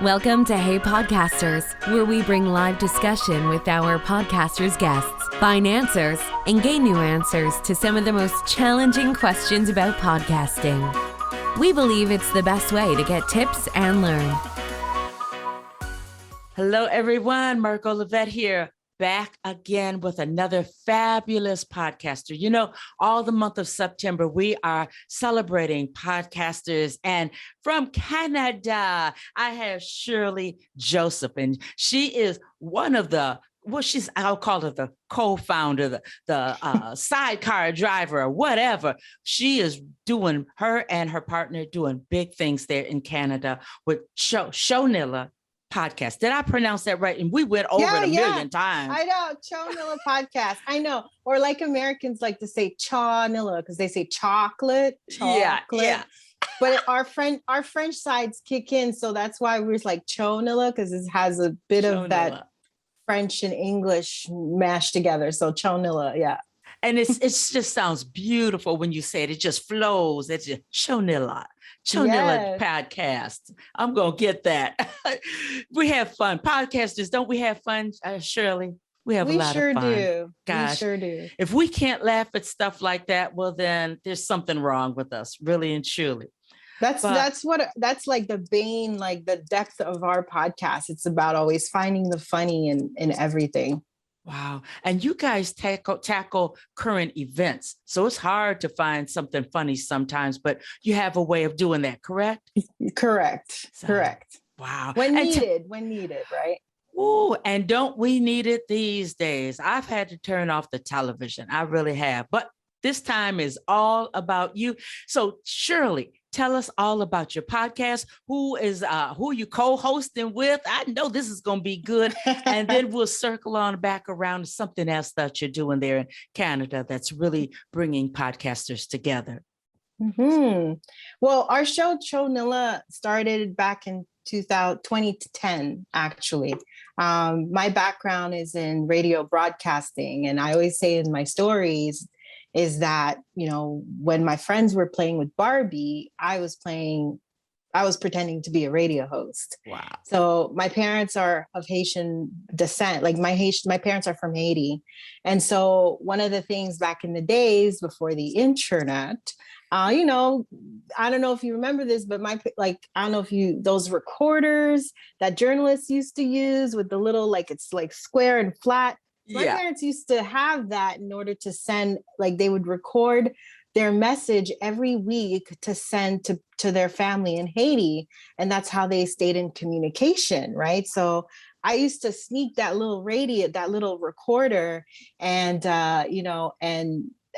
Welcome to Hey Podcasters, where we bring live discussion with our podcasters' guests, find answers, and gain new answers to some of the most challenging questions about podcasting. We believe it's the best way to get tips and learn. Hello, everyone. Margo Lovett here, back again with another fabulous podcaster. You know, all the month of September, we are celebrating podcasters. And from Canada, I have Sherley Joseph, and she is one of the I'll call her the co-founder, the sidecar driver, or whatever. She is doing, her and her partner doing big things there in Canada with ChoNilla podcast. Did I pronounce that right? And we went over it a million times. I know, ChoNilla podcast. I know. Or like Americans like to say ChoNilla because they say chocolate. Yeah. But our French sides kick in, so that's why we're like ChoNilla, because it has a bit of that French and English mashed together. So ChoNilla, yeah. And it just sounds beautiful when you say it. It just flows. It's just ChoNilla podcast. I'm going to get that. We have fun. Podcasters, don't we have fun, Shirley? We have a lot of fun. Gosh, we sure do. If we can't laugh at stuff like that, well, then there's something wrong with us, really and truly. That's like the bane, like the depth of our podcast. It's about always finding the funny in everything. Wow. And you guys tackle current events. So it's hard to find something funny sometimes, but you have a way of doing that, correct? Correct. Wow. When needed, right? Ooh, and don't we need it these days? I've had to turn off the television. I really have. But this time is all about you. So Shirley, tell us all about your podcast. Who are you co-hosting with? I know this is going to be good. And then we'll circle on back around to something else that you're doing there in Canada that's really bringing podcasters together. Mm-hmm. Well, our show ChoNilla started back in 2010, actually. My background is in radio broadcasting. And I always say in my stories is that, you know, when my friends were playing with Barbie, I was pretending to be a radio host. Wow. So my parents are of Haitian descent. Like my parents are from Haiti. And so one of the things back in the days before the internet, you know, I don't know if you remember this, but those recorders that journalists used to use with the little, like, it's like square and flat. My parents used to have that in order to send, like, they would record their message every week to send to their family in Haiti. And that's how they stayed in communication, right? So I used to sneak that little recorder and,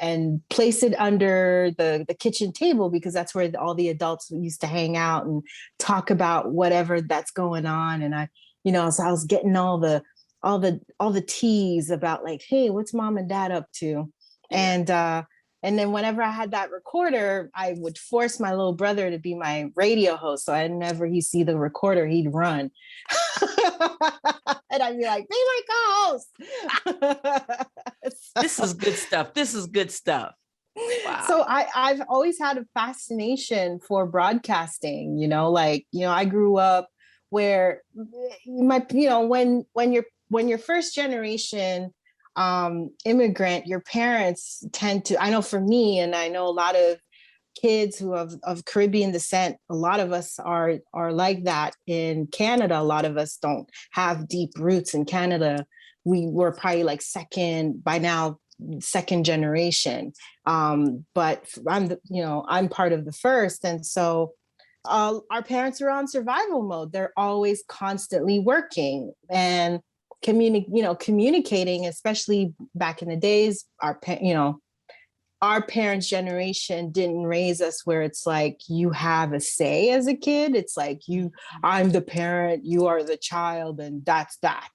and place it under the kitchen table, because that's where all the adults used to hang out and talk about whatever that's going on. And so I was getting all the teas about, like, hey, what's mom and dad up to? And then whenever I had that recorder, I would force my little brother to be my radio host. So whenever he'd see the recorder, he'd run. And I'd be like, be my co-host. This is good stuff. Wow. So I've always had a fascination for broadcasting, I grew up where when you're first generation immigrant, your parents tend to, I know for me, and I know a lot of kids who of Caribbean descent, a lot of us are like that in Canada. A lot of us don't have deep roots in Canada. We were probably like second generation. But I'm part of the first. And so our parents are on survival mode. They're always constantly working and communicating, especially back in the days. Our parents' generation didn't raise us where it's like you have a say as a kid. It's like I'm the parent, you are the child, and that's that,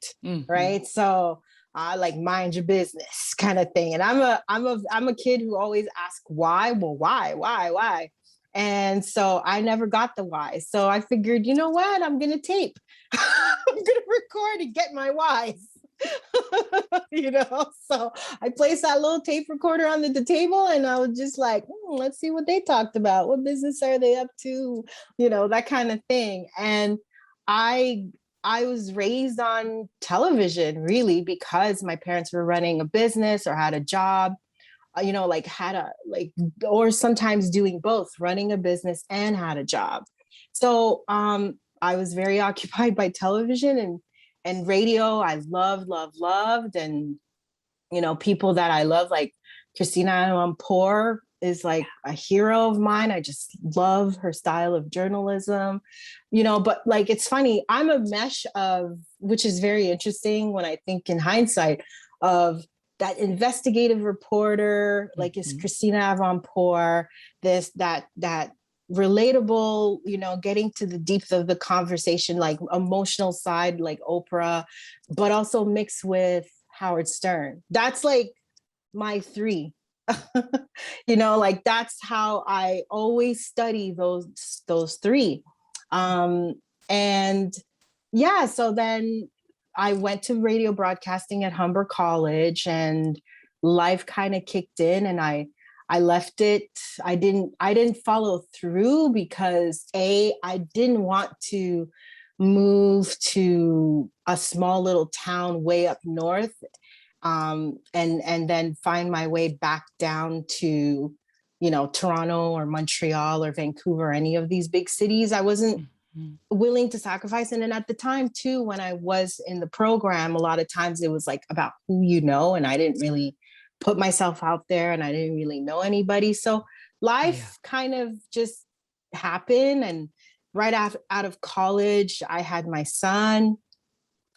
right? So like mind your business kind of thing. And I'm a kid who always asks why. Well, why? And so I never got the why. So I figured, you know what? I'm gonna tape. I'm gonna record and get my whys. So I placed that little tape recorder on the table, and I was just like, let's see what they talked about. What business are they up to? That kind of thing. And I was raised on television really because my parents were running a business or had a job, like or sometimes doing both, running a business and had a job. So I was very occupied by television and radio. I loved. And, people that I love, like Christina Amanpour is like a hero of mine. I just love her style of journalism, but like, it's funny, I'm a mesh of, which is very interesting when I think in hindsight, of that investigative reporter, like is Christina Amanpour, that relatable, getting to the depth of the conversation, like emotional side, like Oprah, but also mixed with Howard Stern. That's like my three. Like that's how I always study those three. And yeah, so then I went to radio broadcasting at Humber College, and life kind of kicked in, and I left it. I didn't follow through because I didn't want to move to a small little town way up north, and then find my way back down to, Toronto or Montreal or Vancouver, any of these big cities. I wasn't willing to sacrifice. And then at the time too, when I was in the program, a lot of times it was like about who and I didn't really put myself out there, and I didn't really know anybody. So life kind of just happened. And right out of college, I had my son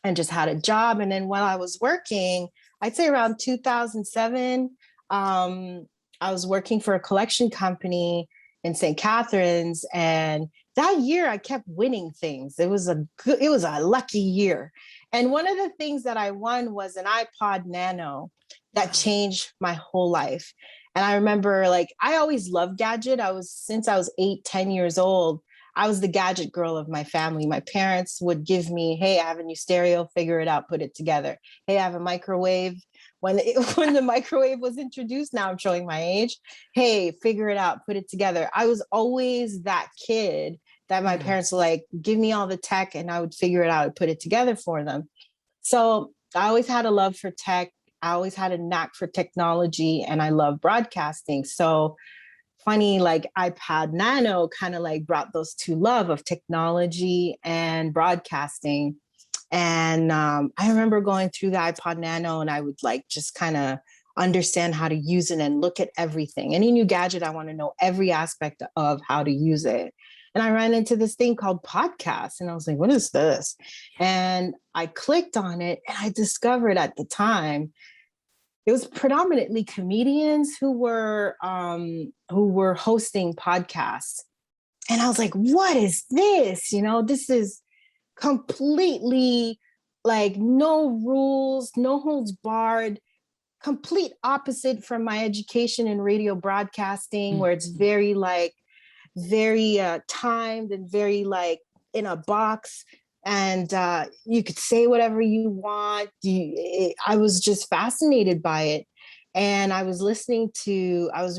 and just had a job. And then while I was working, I'd say around 2007, I was working for a collection company in St. Catharines. And that year I kept winning things. It was a lucky year. And one of the things that I won was an iPod Nano that changed my whole life. And I remember, like, I always loved gadget. Since I was 8, 10 years old, I was the gadget girl of my family. My parents would give me, hey, I have a new stereo, figure it out, put it together. Hey, I have a microwave. When the microwave was introduced, now I'm showing my age. Hey, figure it out, put it together. I was always that kid that my parents were like, give me all the tech and I would figure it out and put it together for them. So I always had a love for tech. I always had a knack for technology, and I love broadcasting. So funny, like iPad Nano kind of like brought those two love of technology and broadcasting. And I remember going through the iPod Nano, and I would like just kind of understand how to use it and look at everything. Any new gadget, I want to know every aspect of how to use it. And I ran into this thing called podcasts, and I was like, what is this? And I clicked on it, and I discovered at the time, it was predominantly comedians who were hosting podcasts. And I was like, what is this? This is completely like no rules, no holds barred, complete opposite from my education in radio broadcasting, where it's very timed and very like in a box. And you could say whatever you want. I was just fascinated by it. And I was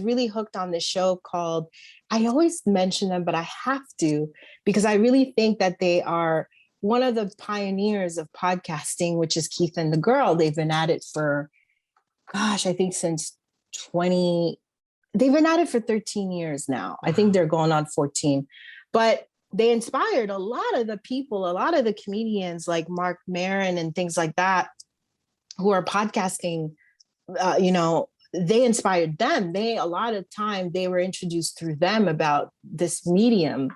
really hooked on this show called, I always mention them, but I have to, because I really think that they are one of the pioneers of podcasting, which is Keith and the Girl. They've been at it for, I think since they've been at it for 13 years now. I think they're going on 14, but they inspired a lot of the people, a lot of the comedians like Mark Maron and things like that, who are podcasting, they inspired them. A lot of time they were introduced through them about this medium.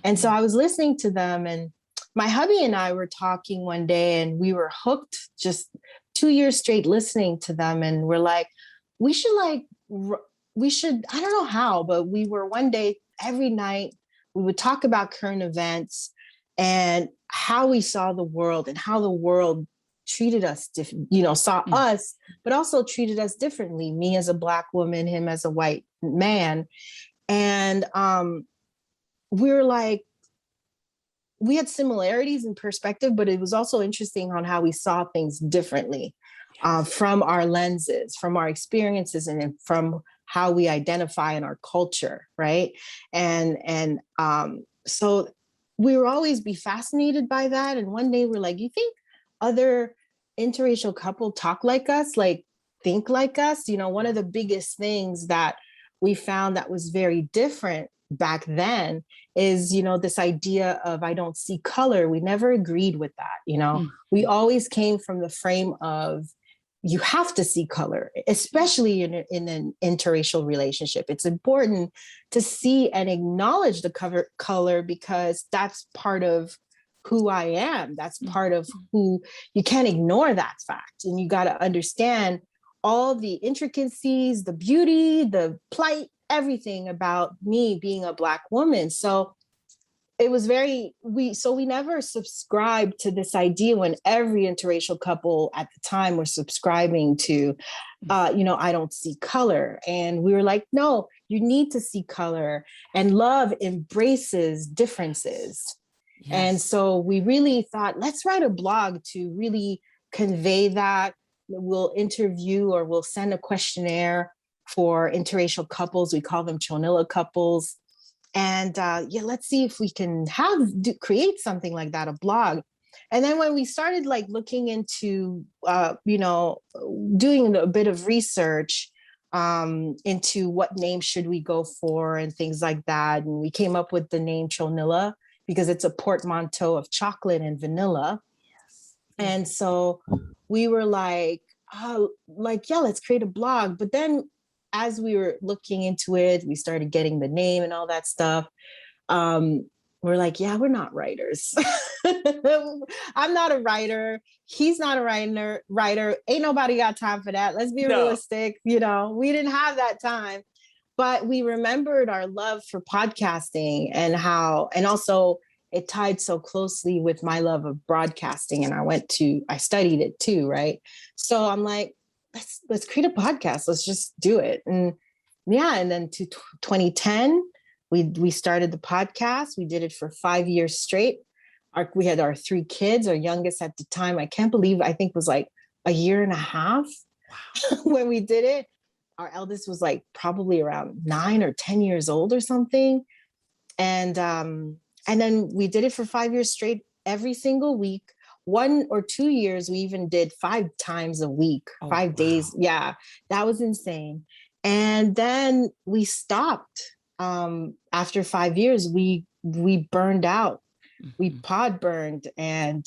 And so I was listening to them, and my hubby and I were talking one day, and we were hooked just 2 years straight listening to them. And we're like, we should, I don't know how, but we were one day, every night, we would talk about current events and how we saw the world and how the world treated us, saw us, but also treated us differently. Me as a Black woman, him as a white man. And we were like, we had similarities in perspective, but it was also interesting on how we saw things differently from our lenses, from our experiences, and from how we identify in our culture, right? And so we were always be fascinated by that. And one day we're like, you think other interracial couple talk like us, like think like us? One of the biggest things that we found that was very different back then is, this idea of I don't see color. We never agreed with that. We always came from the frame of you have to see color, especially in an interracial relationship. It's important to see and acknowledge the color because that's part of who I am. That's part of who, you can't ignore that fact. And you got to understand all the intricacies, the beauty, the plight, everything about me being a Black woman. So it was we never subscribed to this idea when every interracial couple at the time were subscribing to, I don't see color. And we were like, no, you need to see color, and love embraces differences. Yes. And so we really thought, let's write a blog to really convey that. We'll interview or we'll send a questionnaire for interracial couples. We call them ChoNilla couples. And let's see if we can create something like that, a blog. And then when we started looking into, doing a bit of research into what name should we go for and things like that. And we came up with the name ChoNilla because it's a portmanteau of chocolate and vanilla. Yes. And so we were like, let's create a blog. But then as we were looking into it, we started getting the name and all that stuff. We're like, we're not writers. I'm not a writer. He's not a writer. Ain't nobody got time for that. Let's be realistic. We didn't have that time. But we remembered our love for podcasting and also it tied so closely with my love of broadcasting. And I studied it too, right? So I'm like, let's create a podcast. Let's just do it. And then to 2010, we started the podcast. We did it for 5 years straight. We had our 3 kids. Our youngest at the time, I can't believe, I think was like a year and a half. Wow. When we did it. Our eldest was probably around 9 or 10 years old or something. And then we did it for 5 years straight, every single week. 1 or 2 years, we even did 5 times a week, 5 days. Yeah, that was insane. And then we stopped. After 5 years, we burned out. Mm-hmm. We pod burned, and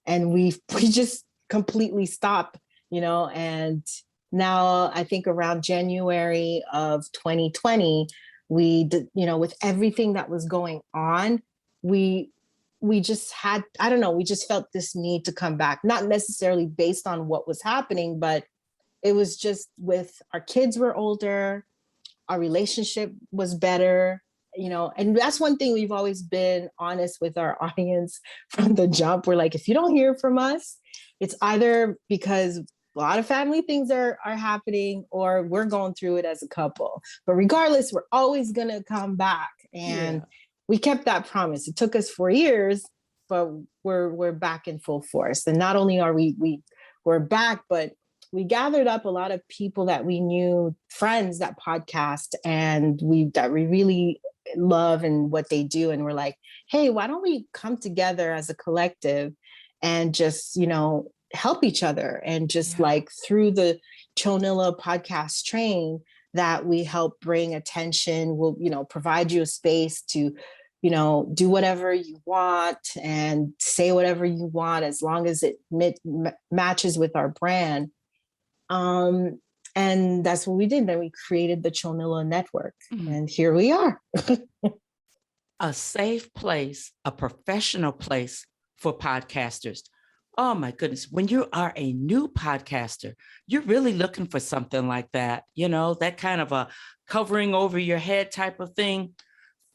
we just completely stopped. And now I think around January of 2020, we did, with everything that was going on, we just had, I don't know, we just felt this need to come back, not necessarily based on what was happening, but it was just with our kids were older, our relationship was better, and that's one thing we've always been honest with our audience from the jump. We're like, if you don't hear from us, it's either because a lot of family things are happening or we're going through it as a couple. But regardless, we're always going to come back. And we kept that promise. It took us 4 years, but we're back in full force. And not only are we're back, but we gathered up a lot of people that we knew, friends that podcast, and that we really love and what they do. And we're like, hey, why don't we come together as a collective and just, help each other, and just through the ChoNilla podcast train that we help bring attention. We'll, provide you a space to, do whatever you want and say whatever you want, as long as it matches with our brand. And that's what we did. Then we created the ChoNilla Netwook, and here we are. A safe place, a professional place for podcasters. Oh my goodness. When you are a new podcaster, you're really looking for something like that, that kind of a covering over your head type of thing.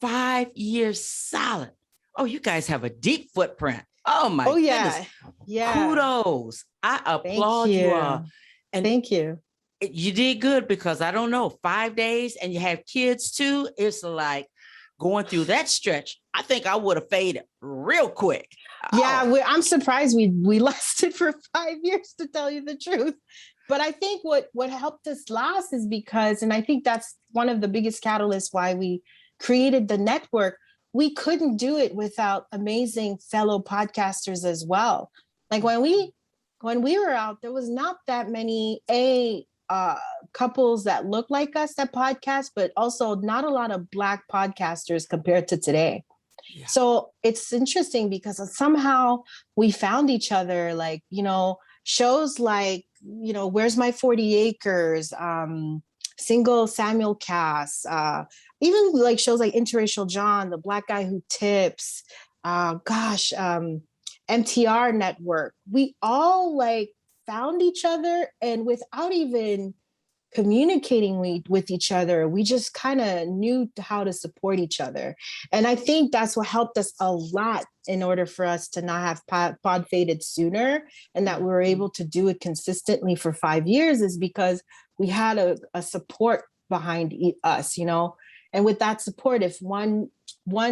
5 years solid. Oh, you guys have a deep footprint. Oh my goodness. Yeah. Kudos. I applaud you all. And thank you. You did good, because I don't know, 5 days and you have kids too. It's like going through that stretch. I think I would have faded real quick. Yeah, I'm surprised we lasted for 5 years, to tell you the truth. But I think what helped us last is because, and I think that's one of the biggest catalysts why we created the network, we couldn't do it without amazing fellow podcasters as well. Like when we were out, there was not that many couples that look like us that podcast, but also not a lot of Black podcasters compared to today. Yeah. So it's interesting because somehow we found each other, like, you know, shows like, you know, Where's My 40 Acres, Single Samuel Cass, even like shows like Interracial John, The Black Guy Who Tips, MTR Network. We all like found each other, and without even communicating with each other, we just kind of knew how to support each other. And I think that's what helped us a lot in order for us to not have pod faded sooner, and that we were able to do it consistently for 5 years, is because we had a support behind us, you know. And with that support, if one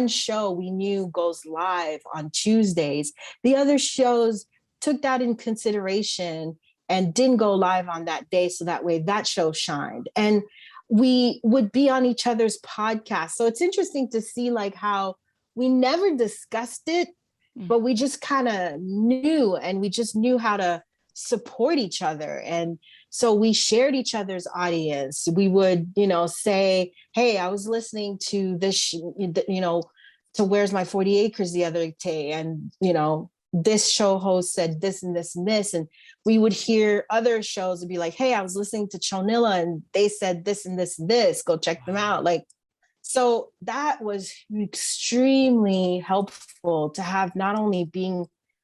show we knew goes live on Tuesdays, the other shows took that in consideration and didn't go live on that day. So that way that show shined. And we would be on each other's podcasts. So it's interesting to see like how we never discussed it, but we just kind of knew, and we just knew how to support each other. And so we shared each other's audience. We would, you know, say, hey, I was listening to this, you know, to Where's My 40 Acres the other day. And, you know, this show host said this and this and this. And we would hear other shows and be like, hey, I was listening to ChoNilla and they said this and this and this, go check them out. Like, so that was extremely helpful to have, not only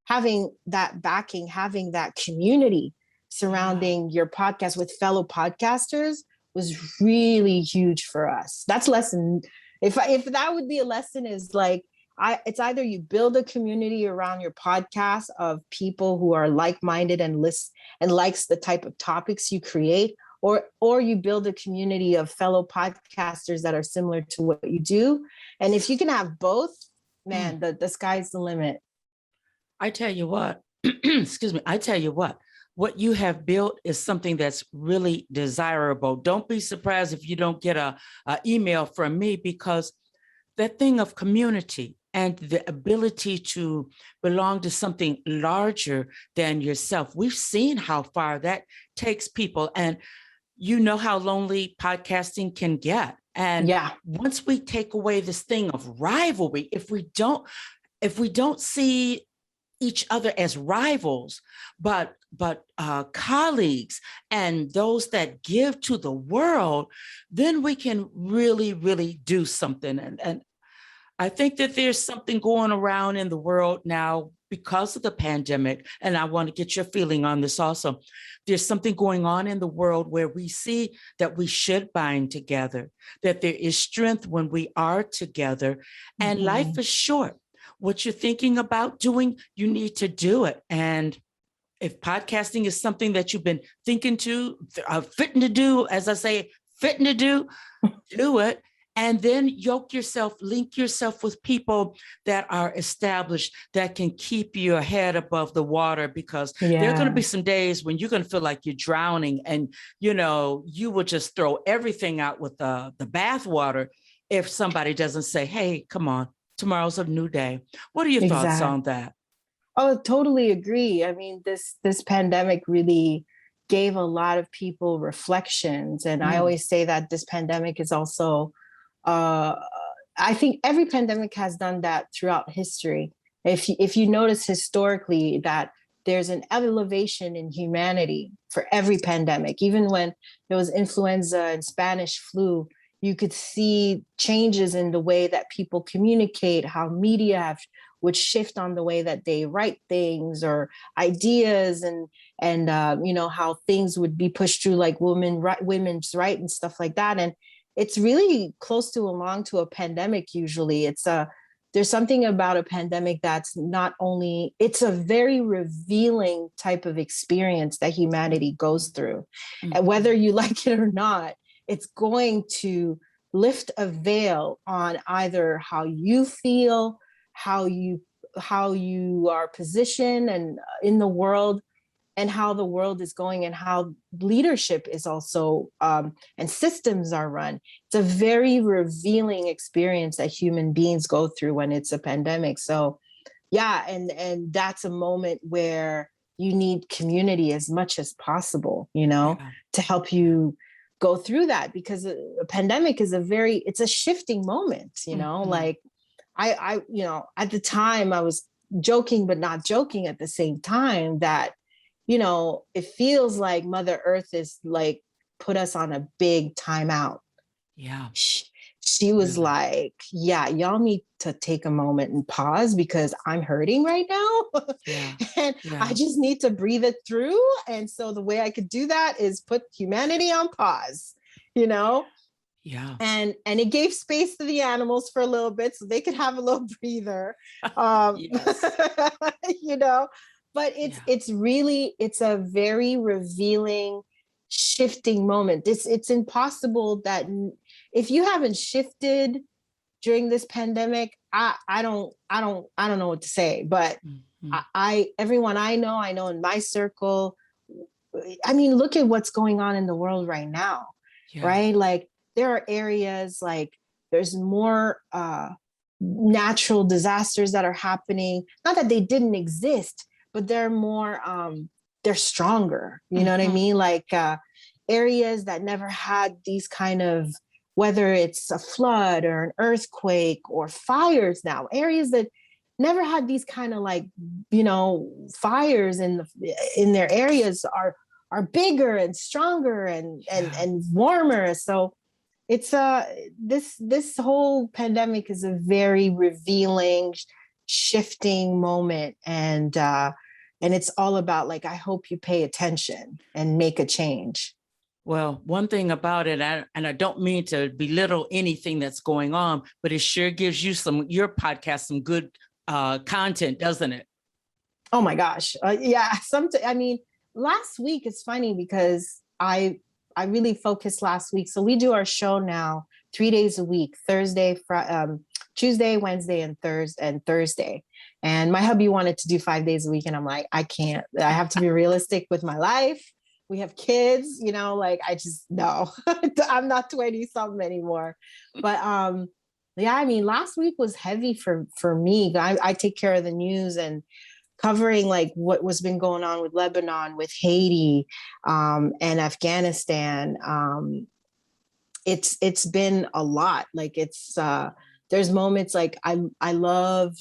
having that backing, having that community surrounding your podcast with fellow podcasters was really huge for us. That's lesson. If that would be a lesson, is like, it's either you build a community around your podcast of people who are like-minded and likes the type of topics you create, or you build a community of fellow podcasters that are similar to what you do. And if you can have both, man, the sky's the limit. I tell you what, excuse me, what you have built is something that's really desirable. Don't be surprised if you don't get a email from me, because that thing of community and the ability to belong to something larger than yourself, we've seen how far that takes people. And you know how lonely podcasting can get. And once we take away this thing of rivalry, if we don't see each other as rivals, but colleagues and those that give to the world, then we can really, really do something. And I think that there's something going around in the world now because of the pandemic, and I want to get your feeling on this also. There's something going on in the world where we see that we should bind together, that there is strength when we are together, and life is short. What you're thinking about doing, you need to do it. And if podcasting is something that you've been thinking fitting to do, as I say, fitting to do, do it. And then link yourself with people that are established, that can keep your head above the water, because there are going to be some days when you're going to feel like you're drowning, and, you know, you will just throw everything out with the bathwater if somebody doesn't say, hey, come on, tomorrow's a new day. What are your thoughts on that? Oh, totally agree. I mean, this pandemic really gave a lot of people reflections. And I always say that this pandemic is also, I think every pandemic has done that throughout history. If you notice historically that there's an elevation in humanity for every pandemic, even when there was influenza and Spanish flu, you could see changes in the way that people communicate, how media would shift on the way that they write things or ideas, and you know, how things would be pushed through, like women's right and stuff like that. And it's really close to a pandemic. Usually there's something about a pandemic that's not only, it's a very revealing type of experience that humanity goes through. And whether you like it or not, it's going to lift a veil on either how you feel, how you are positioned and in the world. and how the world is going and how leadership is also and systems are run. It's a very revealing experience that human beings go through when it's a pandemic. So yeah, and that's a moment where you need community as much as possible, to help you go through that, because a pandemic is it's a shifting moment, like I at the time I was joking, but not joking at the same time, that, it feels like Mother Earth is like put us on a big timeout. Yeah. She was really like, yeah, y'all need to take a moment and pause, because I'm hurting right now. Yeah. And I just need to breathe it through. And so the way I could do that is put humanity on pause, Yeah. And it gave space to the animals for a little bit so they could have a little breather. But it's a very revealing, shifting moment. It's impossible that if you haven't shifted during this pandemic, I don't know what to say. But everyone I know in my circle, I mean, look at what's going on in the world right now, right? Like there are areas like there's more natural disasters that are happening. Not that they didn't exist, but they're more, they're stronger. You know what I mean? Like areas that never had these kind of, whether it's a flood or an earthquake or fires now, areas that never had these kind of like, fires in their areas are bigger and stronger and warmer. So it's this whole pandemic is a very revealing, shifting moment, and it's all about like, I hope you pay attention and make a change. Well, one thing about it, and I don't mean to belittle anything that's going on, but it sure gives you your podcast some good content, doesn't it? Oh my gosh, yeah. I mean, last week it's funny because I really focused last week. So we do our show now 3 days a week: Tuesday, Wednesday, and Thursday. And my hubby wanted to do 5 days a week, and I'm like, I can't. I have to be realistic with my life. We have kids, like I just, no, I'm not 20 something anymore. But yeah, I mean, last week was heavy for me. I take care of the news and covering like what was been going on with Lebanon, with Haiti, and Afghanistan. It's been a lot. Like there's moments like I love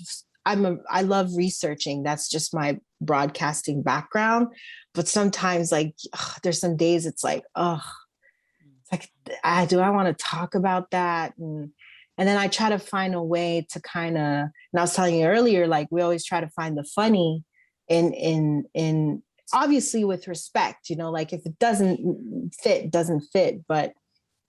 researching. That's just my broadcasting background. But sometimes like there's some days it's like, it's like, do I want to talk about that? And then I try to find a way to kind of, and I was telling you earlier, like we always try to find the funny in obviously with respect, like if it doesn't fit. But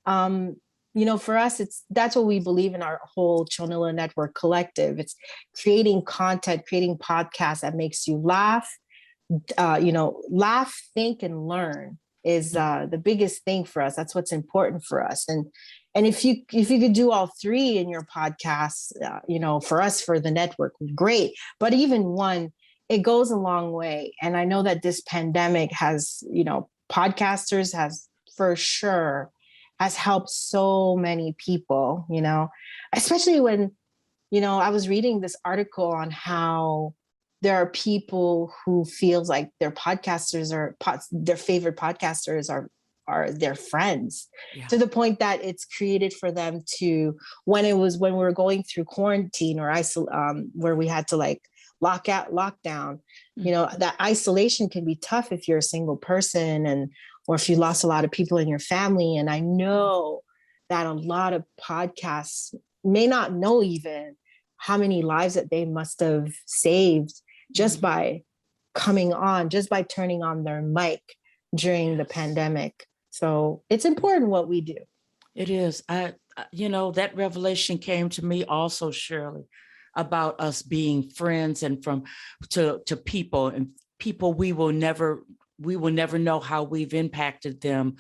for us, that's what we believe in our whole ChoNilla Netwook collective. It's creating content, creating podcasts that makes you laugh, laugh, think, and learn is the biggest thing for us. That's what's important for us. And if you could do all three in your podcasts, for us, for the network, great. But even one, it goes a long way. And I know that this pandemic has, podcasters for sure has helped so many people, especially when, I was reading this article on how there are people who feels like their podcasters their favorite podcasters are their friends, to the point that it's created for them to, when we were going through quarantine or where we had to like lockdown, that isolation can be tough if you're a single person or if you lost a lot of people in your family. And I know that a lot of podcasts may not know even how many lives that they must have saved just by coming on, just by turning on their mic during the pandemic. So it's important what we do. It is. That revelation came to me also, Shirley, about us being friends and to people, and people we will never know how we've impacted them.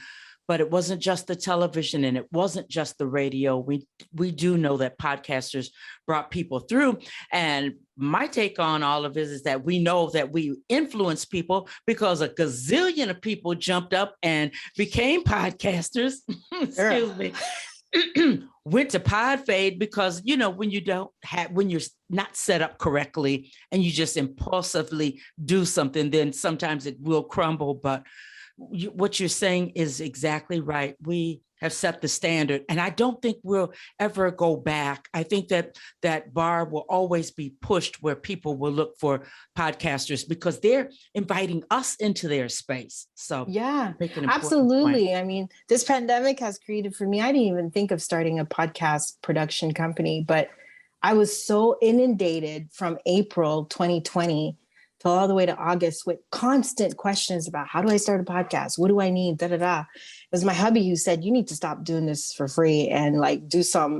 but it wasn't just the television and it wasn't just the radio. We do know that podcasters brought people through. And my take on all of this is that we know that we influence people because a gazillion of people jumped up and became podcasters. Excuse me. Went to pod fade because, you know, when you're not set up correctly and you just impulsively do something, then sometimes it will crumble. But what you're saying is exactly right. We have set the standard, and I don't think we'll ever go back. I think that bar will always be pushed where people will look for podcasters because they're inviting us into their space. So yeah, absolutely. Point. I mean, this pandemic has created for me, I didn't even think of starting a podcast production company, but I was so inundated from April 2020 till all the way to August with constant questions about how do I start a podcast? What do I need? It was my hubby who said, you need to stop doing this for free and like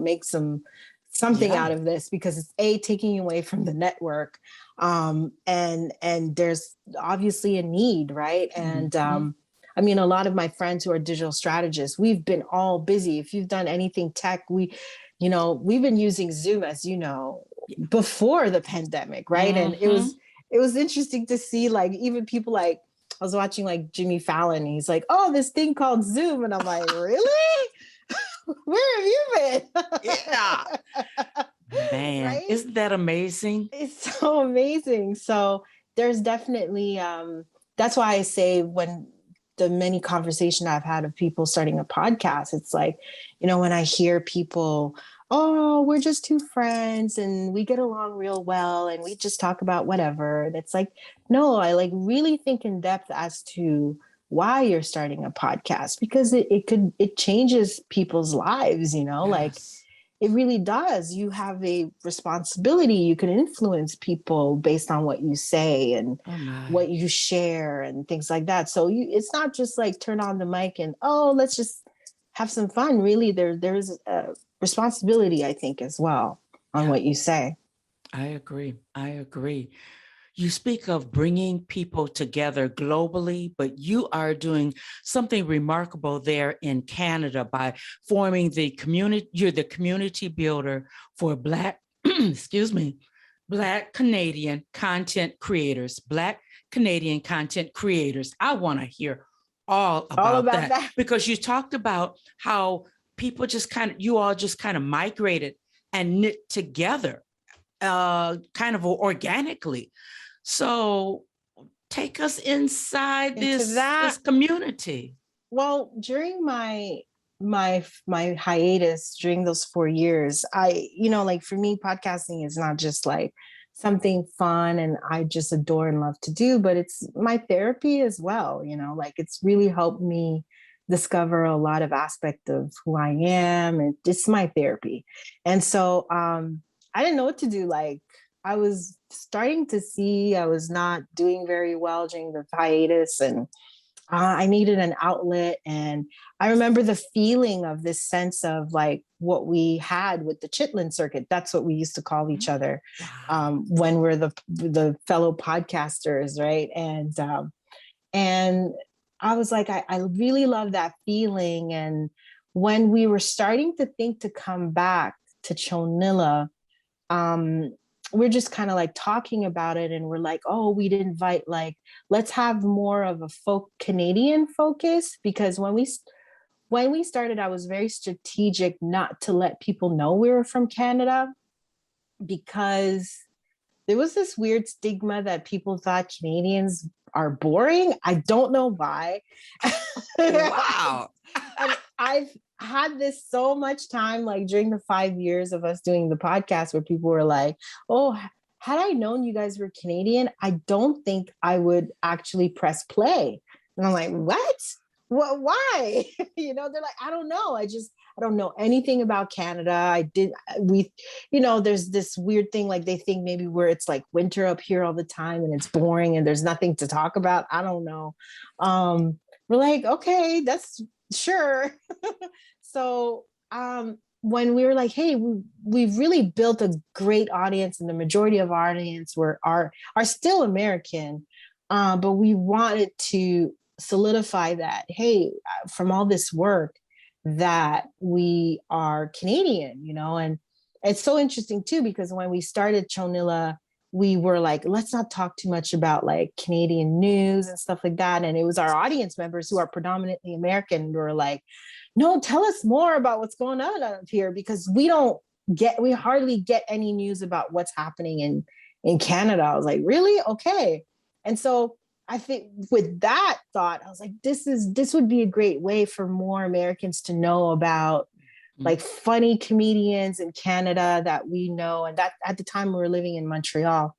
make something out of this, because it's taking you away from the network. And there's obviously a need, right? And I mean, a lot of my friends who are digital strategists, we've been all busy. If you've done anything tech, we've been using Zoom, as you know, before the pandemic, right? And it was interesting to see, like, even people like, I was watching like Jimmy Fallon, and he's like, oh, this thing called Zoom. And I'm like, really? Where have you been? Yeah. Man, right? Isn't that amazing? It's so amazing. So there's definitely, that's why I say when the many conversations I've had of people starting a podcast, it's like, you know, when I hear people, oh, we're just two friends and we get along real well and we just talk about whatever. And it's like, no, I like really think in depth as to why you're starting a podcast, because it changes people's lives, you know, like it really does. You have a responsibility. You can influence people based on what you say and what you share and things like that. So it's not just like turn on the mic and, oh, let's just have some fun. Really, there's a responsibility, I think, as well on what you say. I agree. You speak of bringing people together globally, but you are doing something remarkable there in Canada by forming the community. You're the community builder for Black Canadian content creators, Black Canadian content creators. I want to hear all about that because you talked about how people you all just kind of migrated and knit together kind of organically. So take us inside this community. Well, during my hiatus during those 4 years, like for me, podcasting is not just like something fun and I just adore and love to do, but it's my therapy as well. You know, like it's really helped me discover a lot of aspect of who I am, and it's my therapy. And so I didn't know what to do. Like I was starting to see I was not doing very well during the hiatus, and I needed an outlet. And I remember the feeling of this sense of like what we had with the Chitlin circuit. That's what we used to call each other when we're the fellow podcasters, right? And I was like, I really love that feeling. And when we were starting to think to come back to ChoNilla, we're just kind of like talking about it, and we're like, oh, we'd invite, like, let's have more of a folk Canadian focus, because when we started, I was very strategic not to let people know we were from Canada, because there was this weird stigma that people thought Canadians are boring. I don't know why. Wow. And I've had this so much time, like during the 5 years of us doing the podcast, where people were like, oh, had I known you guys were Canadian, I don't think I would actually press play. And I'm like, what? Why? You know, they're like, I don't know. I don't know anything about Canada. There's this weird thing, like they think maybe where it's like winter up here all the time and it's boring and there's nothing to talk about. I don't know. We're like, okay, that's sure. So when we were like, hey, we've really built a great audience, and the majority of our audience are still American, but we wanted to solidify that, hey, from all this work, that we are Canadian, and it's so interesting too, because when we started ChoNilla, we were like, let's not talk too much about like Canadian news and stuff like that. And it was our audience members who are predominantly American who were like, no, tell us more about what's going on up here, because we hardly get any news about what's happening in Canada. I was like, really? Okay. And so I think with that thought, I was like, this would be a great way for more Americans to know about like funny comedians in Canada that we know. And that at the time we were living in Montreal.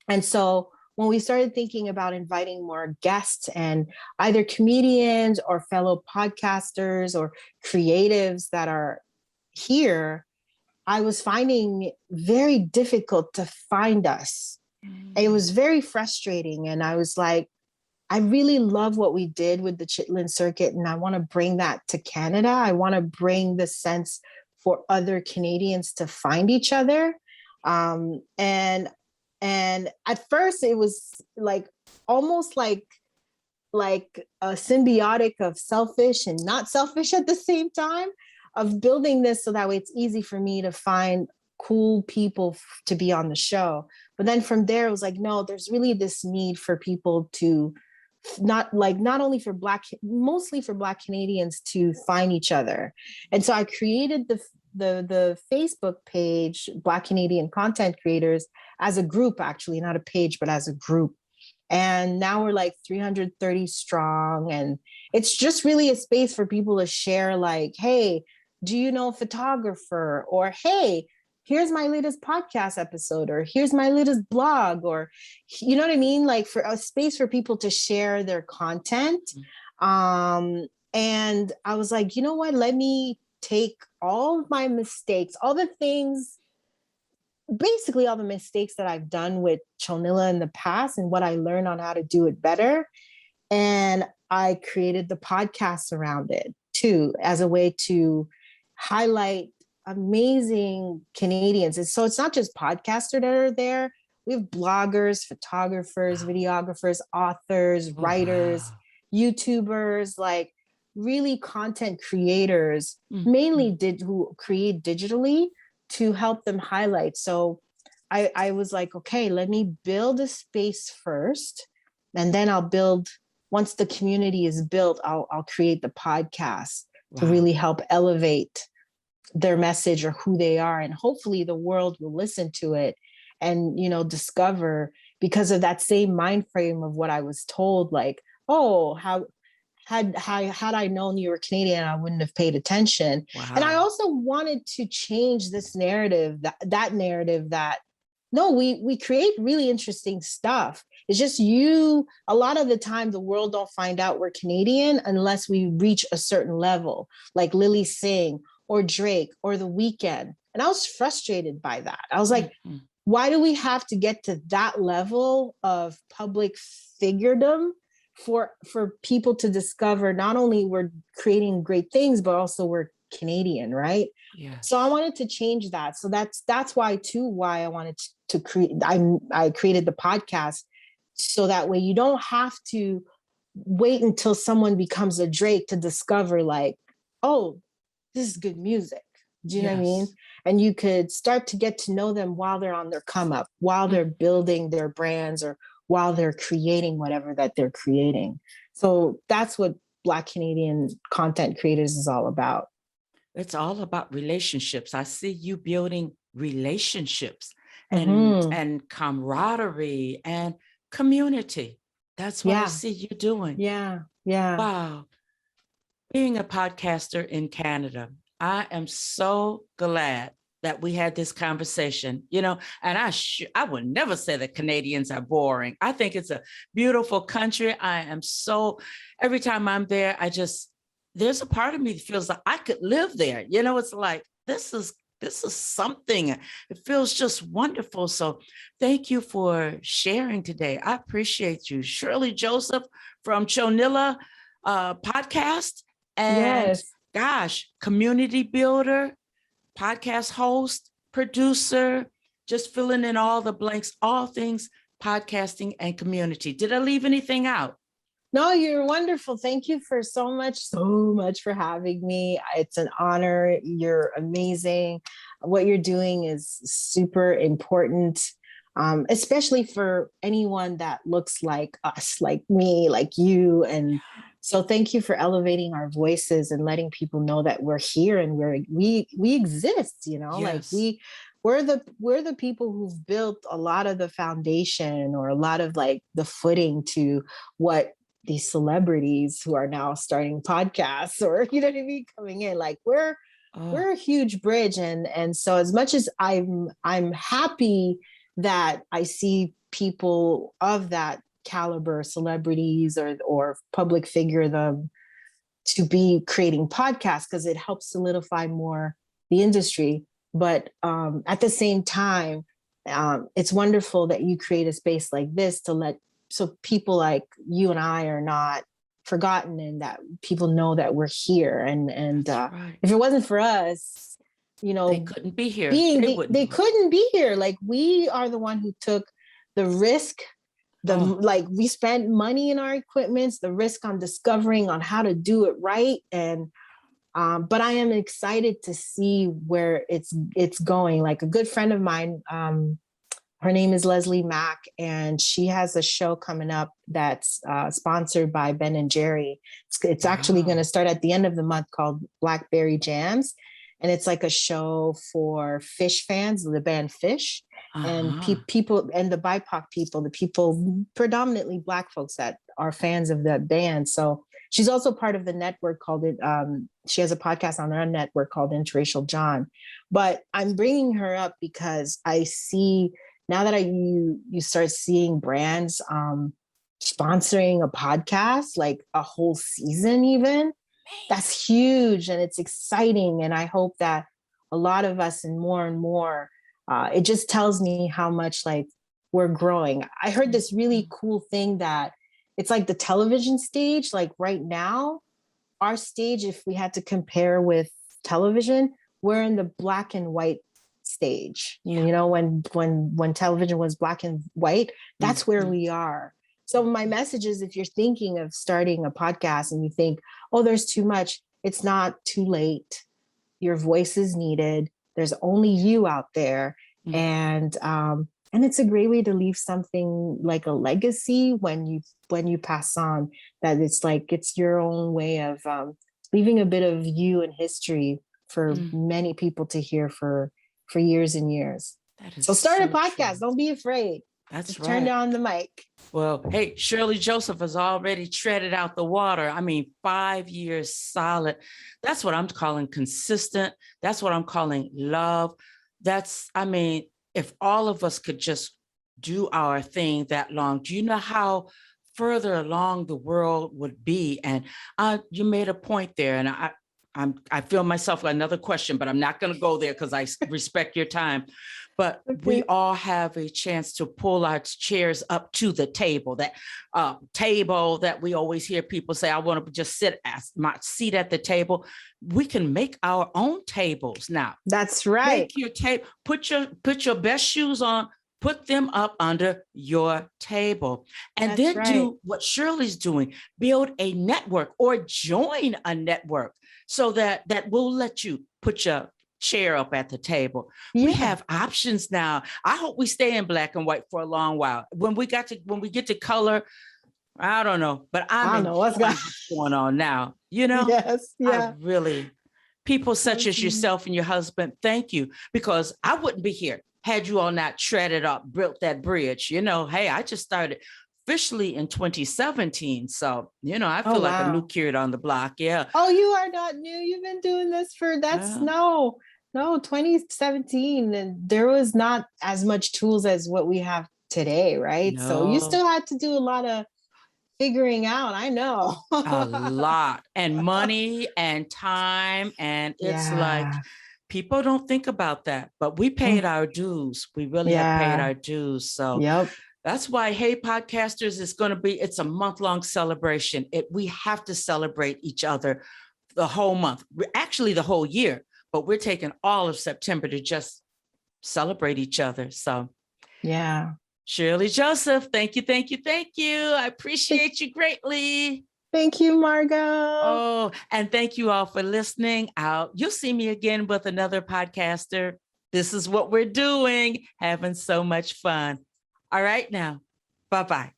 And so when we started thinking about inviting more guests and either comedians or fellow podcasters or creatives that are here, I was finding it very difficult to find us. It was very frustrating. And I was like, I really love what we did with the Chitlin Circuit, and I want to bring that to Canada. I want to bring the sense for other Canadians to find each other. And at first it was like almost like a symbiotic of selfish and not selfish at the same time, of building this so that way it's easy for me to find cool people to be on the show. But then from there, it was like, no, there's really this need for people to mostly for Black Canadians to find each other. And so I created the Facebook page, Black Canadian Content Creators, as a group, actually, not a page, but as a group. And now we're like 330 strong. And it's just really a space for people to share, like, hey, do you know a photographer? Or, hey, here's my latest podcast episode, or here's my latest blog, or, you know what I mean? Like, for a space for people to share their content. And I was like, you know what? Let me take all of my mistakes, basically all the mistakes that I've done with ChoNilla in the past and what I learned on how to do it better. And I created the podcast around it too, as a way to highlight amazing Canadians. And so it's not just podcasters that are there. We have bloggers, photographers, videographers, authors, writers, YouTubers, like really content creators, mainly who create digitally, to help them highlight. So I was like, okay, let me build a space first, and then once the community is built, I'll create the podcast to really help elevate their message or who they are. And hopefully the world will listen to it and, discover, because of that same mind frame of what I was told, like, oh, had I known you were Canadian, I wouldn't have paid attention. And I also wanted to change this narrative, that narrative that, no, we create really interesting stuff. It's just a lot of the time, the world don't find out we're Canadian unless we reach a certain level, like Lily Singh or Drake or The Weeknd. And I was frustrated by that. I was like, why do we have to get to that level of public figuredom for people to discover not only we're creating great things, but also we're Canadian, right? Yeah. So I wanted to change that. So that's why I wanted to create, I created the podcast, so that way you don't have to wait until someone becomes a Drake to discover, like, oh, this is good music. Do you know what I mean? And you could start to get to know them while they're on their come up, while they're building their brands, or while they're creating whatever that they're creating. So that's what Black Canadian Content Creators is all about. It's all about relationships. I see you building relationships and camaraderie and community. That's what I see you doing. Yeah. Wow. Being a podcaster in Canada, I am so glad that we had this conversation, and I would never say that Canadians are boring. I think it's a beautiful country. Every time I'm there, there's a part of me that feels like I could live there. It's like, this is something. It feels just wonderful. So thank you for sharing today. I appreciate you. Sherley Joseph from ChoNilla podcast. And gosh, community builder, podcast host, producer, just filling in all the blanks, all things podcasting and community. Did I leave anything out? No, you're wonderful. Thank you for so much for having me. It's an honor. You're amazing. What you're doing is super important, especially for anyone that looks like us, like me, like you. And so thank you for elevating our voices and letting people know that we're here and we exist, like Yes. we're the people who've built a lot of the foundation or a lot of like the footing to what these celebrities who are now starting podcasts or you know what I mean coming in, like we're Oh, a huge bridge. And so as much as I'm happy that I see people of that caliber, celebrities or public figure, them to be creating podcasts because it helps solidify more the industry. But at the same time, it's wonderful that you create a space like this to let so people like you and I are not forgotten and that people know that we're here. And that's right. if it wasn't for us, They couldn't be here. being They wouldn't they be. couldn't be here. Like we are the one who took the risk, the Oh, like we spent money in our equipments, the risk on discovering on how to do it right. And but I am excited to see where it's going. Like a good friend of mine, her name is Leslie Mack, and she has a show coming up that's sponsored by Ben and Jerry. It's actually going to wow. start at the end of the month called Blackberry Jams. And it's like a show for Fish fans, the band Fish, and Uh-huh. people and the BIPOC people, the people predominantly Black folks that are fans of that band. So she's also part of the network called it. She has a podcast on her network called Interracial John. But I'm bringing her up because I see now that you start seeing brands sponsoring a podcast, like a whole season even, that's huge and it's exciting. And I hope that a lot of us and more, it just tells me how much like we're growing. I heard this really cool thing that it's like the television stage, like right now, our stage, if we had to compare with television, we're in the black and white stage. Yeah. When television was black and white, that's where Mhm. we are. So my message is if you're thinking of starting a podcast and you think, oh, there's too much, it's not too late. Your voice is needed. There's only you out there. Mhm. And it's a great way to leave something like a legacy when you pass on, that it's like it's your own way of leaving a bit of you in history for Mm. many people to hear for years and years. That is So start a so true. podcast. Don't be afraid. That's Just turn right. down the mic. Well, hey, Sherley Joseph has already treaded out the water. I mean, 5 years solid. That's what I'm calling consistent. That's what I'm calling love. I mean, if all of us could just do our thing that long, do you know how further along the world would be? And you made a point there, and I feel myself another question, but I'm not going to go there because I respect your time. But we Okay. all have a chance to pull our chairs up to the table, that table that we always hear people say, I want to just sit at my seat at the table. We can make our own tables now. That's right. Make your table, put your best shoes on, put them up under your table, and That's then right. do what Shirley's doing, build a network or join a network so that will let you put your chair up at the table. We Yeah. have options now. I hope we stay in black and white for a long while. When we get to color, I don't know, but I'm I don't know what's going. enjoying what's going on now. Yes. I Yeah. really, people such as Absolutely. yourself and your husband, thank you, because I wouldn't be here had you all not treaded up, built that bridge. Hey, I just started officially in 2017. So, I Oh feel like a new wow. kid on the block. Yeah. Oh, you are not new. You've been doing this for that's Well, no 2017, and there was not as much tools as what we have today, right? So you no, still had to do a lot of figuring out. I know. a lot, and money and time. And it's like, Yeah. people don't think about that, but we paid Mm, our dues. We really have paid yeah. our dues. So Yep. that's why, hey, podcasters, it's a month-long celebration. We have to celebrate each other the whole month, actually the whole year, but we're taking all of September to just celebrate each other. So Yeah. Sherley Joseph, thank you, thank you, thank you. I appreciate you greatly. Thank you, Margo. Oh, and thank you all for listening out. You'll see me again with another podcaster. This is what we're doing, having so much fun. All right now, bye-bye.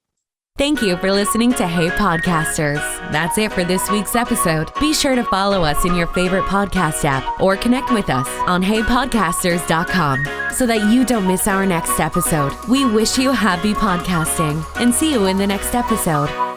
Thank you for listening to Hey Podcasters. That's it for this week's episode. Be sure to follow us in your favorite podcast app or connect with us on heypodcasters.com so that you don't miss our next episode. We wish you happy podcasting and see you in the next episode.